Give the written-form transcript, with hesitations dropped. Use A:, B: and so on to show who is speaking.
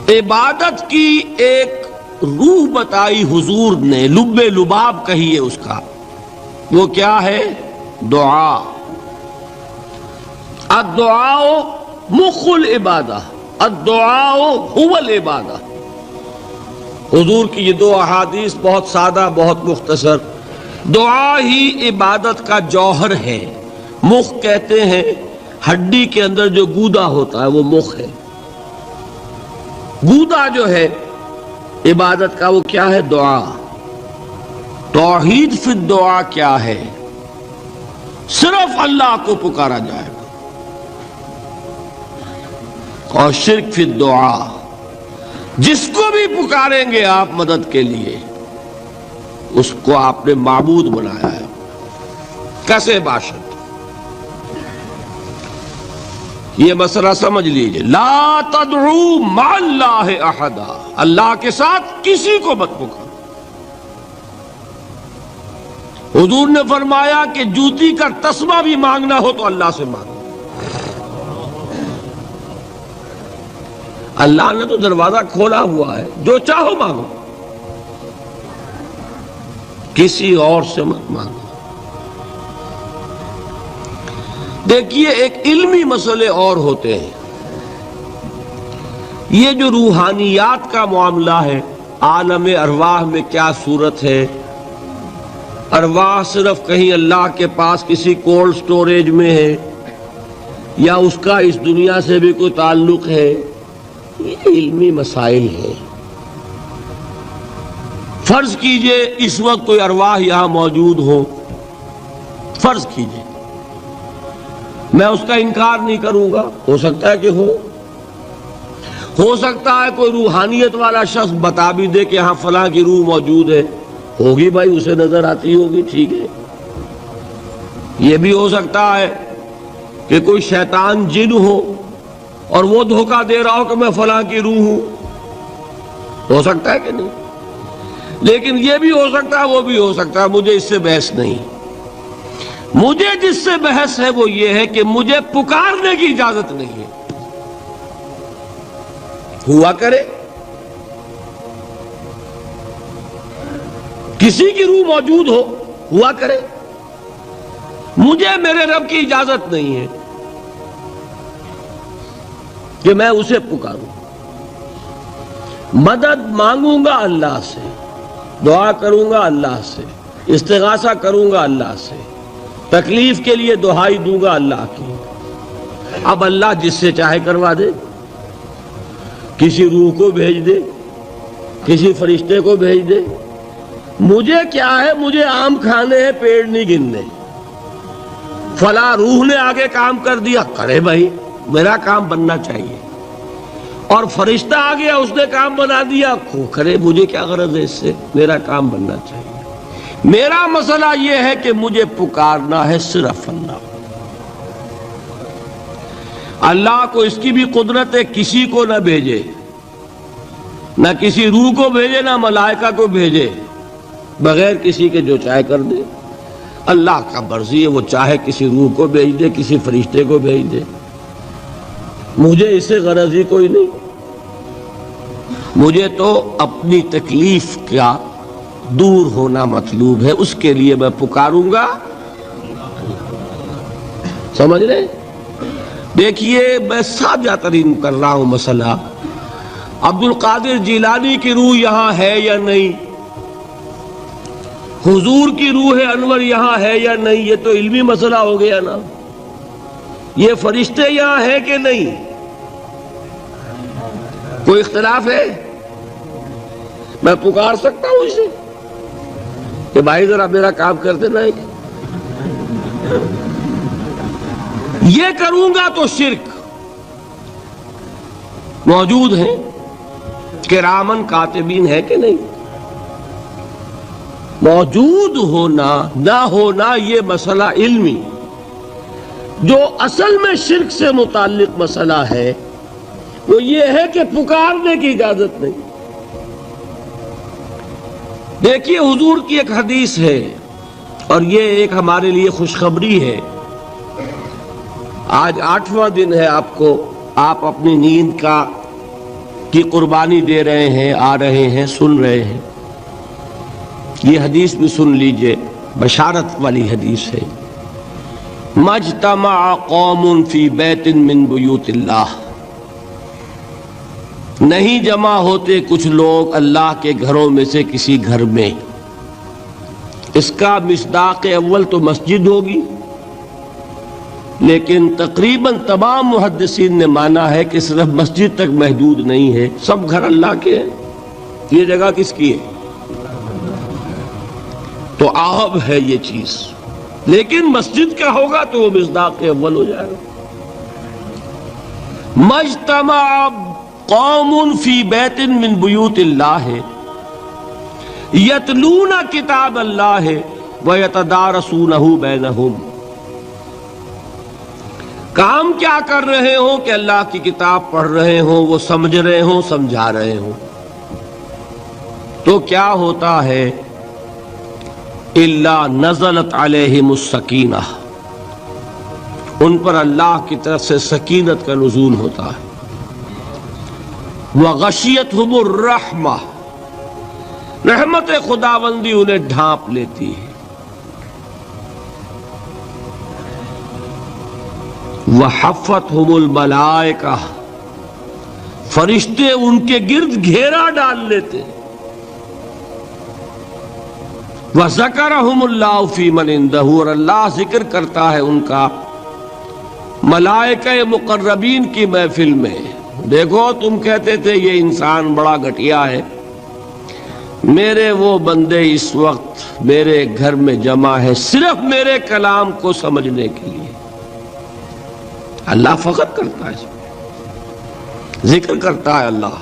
A: عبادت کی ایک روح بتائی حضور نے، لب لباب کہیے اس کا، وہ کیا ہے؟ دعا۔ الدعاء مخ العبادہ، الدعاء هو العبادہ۔ حضور کی یہ دو احادیث بہت سادہ، بہت مختصر۔ دعا ہی عبادت کا جوہر ہے۔ مخ کہتے ہیں ہڈی کے اندر جو گودا ہوتا ہے وہ مخ ہے۔ گودا جو ہے عبادت کا وہ کیا ہے؟ دعا۔ توحید فی الدعا کیا ہے؟ صرف اللہ کو پکارا جائے گا۔ اور شرک فی الدعا، جس کو بھی پکاریں گے آپ مدد کے لیے اس کو آپ نے معبود بنایا ہے۔ کیسے باشد؟ یہ مسئلہ سمجھ لیجئے، لا تدعو مع اللہ احدا، اللہ کے ساتھ کسی کو مت پکارو۔ حضور نے فرمایا کہ جوتی کا تسمہ بھی مانگنا ہو تو اللہ سے مانگو۔ اللہ نے تو دروازہ کھولا ہوا ہے، جو چاہو مانگو، کسی اور سے مت مانگو۔ دیکھیے ایک علمی مسئلے اور ہوتے ہیں۔ یہ جو روحانیات کا معاملہ ہے، عالم ارواح میں کیا صورت ہے؟ ارواح صرف کہیں اللہ کے پاس کسی کولڈ سٹوریج میں ہے یا اس کا اس دنیا سے بھی کوئی تعلق ہے؟ یہ علمی مسائل ہیں۔ فرض کیجئے اس وقت کوئی ارواح یہاں موجود ہو، فرض کیجئے، میں اس کا انکار نہیں کروں گا، ہو سکتا ہے کہ ہو سکتا ہے کوئی روحانیت والا شخص بتا بھی دے کہ ہاں فلاں کی روح موجود ہے، ہوگی بھائی، اسے نظر آتی ہوگی، ٹھیک ہے۔ یہ بھی ہو سکتا ہے کہ کوئی شیطان جن ہو اور وہ دھوکہ دے رہا ہو کہ میں فلاں کی روح ہوں، ہو سکتا ہے کہ نہیں؟ لیکن یہ بھی ہو سکتا ہے، وہ بھی ہو سکتا ہے، مجھے اس سے بحث نہیں۔ مجھے جس سے بحث ہے وہ یہ ہے کہ مجھے پکارنے کی اجازت نہیں ہے۔ ہوا کرے، کسی کی روح موجود ہو، ہوا کرے، مجھے میرے رب کی اجازت نہیں ہے کہ میں اسے پکاروں۔ مدد مانگوں گا اللہ سے، دعا کروں گا اللہ سے، استغاثہ کروں گا اللہ سے، تکلیف کے لیے دہائی دوں گا اللہ کی۔ اب اللہ جس سے چاہے کروا دے، کسی روح کو بھیج دے، کسی فرشتے کو بھیج دے، مجھے کیا ہے؟ مجھے آم کھانے ہیں، پیڑ نہیں گننے۔ فلاں روح نے آگے کام کر دیا، کرے بھائی، میرا کام بننا چاہیے۔ اور فرشتہ آ گیا، اس نے کام بنا دیا، کرے، مجھے کیا غرض ہے اس سے؟ میرا کام بننا چاہیے۔ میرا مسئلہ یہ ہے کہ مجھے پکارنا ہے صرف اللہ۔ اللہ کو اس کی بھی قدرت ہے، کسی کو نہ بھیجے، نہ کسی روح کو بھیجے، نہ ملائکہ کو بھیجے، بغیر کسی کے جو چاہے کر دے۔ اللہ کا مرضی ہے، وہ چاہے کسی روح کو بھیج دے، کسی فرشتے کو بھیج دے، مجھے اس سے غرض ہی کوئی نہیں۔ مجھے تو اپنی تکلیف کا دور ہونا مطلوب ہے، اس کے لیے میں پکاروں گا۔ سمجھ رہے؟ دیکھیے میں سادہ ترین کر رہا ہوں مسئلہ۔ عبد القادر جیلانی کی روح یہاں ہے یا نہیں؟ حضور کی روح انور یہاں ہے یا نہیں؟ یہ تو علمی مسئلہ ہو گیا نا۔ یہ فرشتے یہاں ہے کہ نہیں؟ کوئی اختلاف ہے؟ میں پکار سکتا ہوں اسے کہ بھائی ذرا میرا کام کر دینا ہے؟ یہ کروں گا تو شرک۔ موجود ہیں کرامن کاتبین ہے کہ نہیں؟ موجود ہونا نہ ہونا یہ مسئلہ علمی، جو اصل میں شرک سے متعلق مسئلہ ہے وہ یہ ہے کہ پکارنے کی اجازت نہیں۔ دیکھیے حضور کی ایک حدیث ہے، اور یہ ایک ہمارے لیے خوشخبری ہے۔ آج 8واں دن ہے، آپ اپنی نیند کا کی قربانی دے رہے ہیں، آ رہے ہیں، سن رہے ہیں۔ یہ حدیث بھی سن لیجئے، بشارت والی حدیث ہے۔ مجتمع قوم فی بیت من بیوت اللہ، نہیں جمع ہوتے کچھ لوگ اللہ کے گھروں میں سے کسی گھر میں۔ اس کا مصداق اول تو مسجد ہوگی، لیکن تقریباً تمام محدثین نے مانا ہے کہ صرف مسجد تک محدود نہیں ہے، سب گھر اللہ کے ہیں۔ یہ جگہ کس کی ہے؟ تو عام ہے یہ چیز، لیکن مسجد کا ہوگا تو وہ مصداق اول ہو جائے گا۔ مجتمع قوم فی بیت من بیوت اللہ یتلون کتاب اللہ ویتدارسونہ بینہم، کام کیا کر رہے ہوں کہ اللہ کی کتاب پڑھ رہے ہوں، وہ سمجھ رہے ہوں، سمجھا رہے ہوں، تو کیا ہوتا ہے؟ الا نزلت علیہم السکینہ، ان پر اللہ کی طرف سے سکینت کا نزول ہوتا ہے۔ وغشیتہم الرحمہ، رحمت خداوندی انہیں ڈھانپ لیتی ہے۔ وحفتہم الملائکہ، فرشتے ان کے گرد گھیرا ڈال لیتے۔ وذکرہم اللہ فی من عندہ، اور اللہ ذکر کرتا ہے ان کا ملائکہ مقربین کی محفل میں۔ دیکھو تم کہتے تھے یہ انسان بڑا گھٹیا ہے، میرے وہ بندے اس وقت میرے گھر میں جمع ہے صرف میرے کلام کو سمجھنے کے لیے۔ اللہ فخر کرتا ہے، ذکر کرتا ہے اللہ۔